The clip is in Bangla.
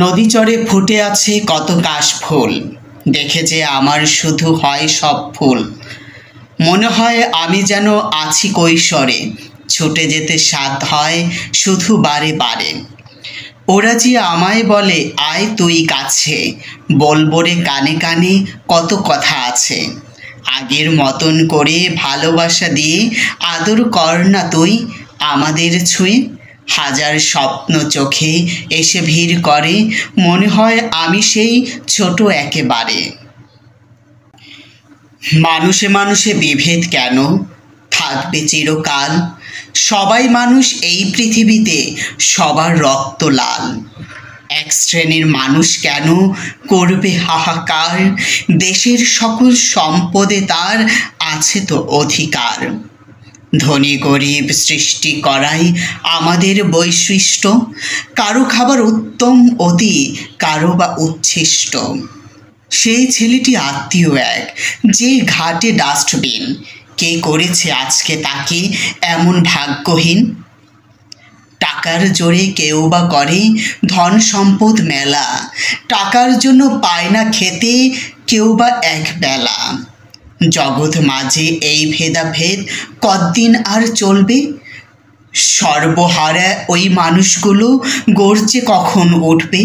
নদী চরে ফুটে আছে কত কাশফুল, দেখে যে আমার শুধু হয় সব ফুল। মনে হয় আমি যেন আছি কৈশোরে, ছুটে যেতে সাধ হয় শুধু বারে বারে। ওরা যে আমায় বলে আয় তুই কাছে, বলবো রে কানে কানে কত কথা আছে। আগের মতন করে ভালোবাসা দিয়ে আদর কর না তুই আমাদের ছুঁয়ে। হাজার স্বপ্ন চোখে এসে ভিড় করে, মনে হয় আমি সেই ছোট একেবারে। মানুষে মানুষে বিভেদ কেন, থাকবে চিরকাল। সবাই মানুষ এই পৃথিবীতে, সবার রক্ত লাল। এক শ্রেণীর মানুষ কেন করবে হাহাকার, দেশের সকল সম্পদে তার আছে তো অধিকার। ধনী গরিব সৃষ্টি করাই আমাদের বৈশিষ্ট্য, কারো খাবার উত্তম অতি, কারো বা উচ্ছিষ্ট। সেই ছেলেটি আত্মীয় এক, যে ঘাটে ডাস্টবিন, কে করেছে আজকে তাকে এমন ভাগ্যহীন। টাকার জোরে কেউ বা করে ধন সম্পদ মেলা, টাকার জন্য পায় না খেতে কেউ বা এক বেলা। জগৎ মাঝে এই ভেদাভেদ কতদিন আর চলবে? সর্বহারা ওই মানুষগুলো গর্জে কখন উঠবে?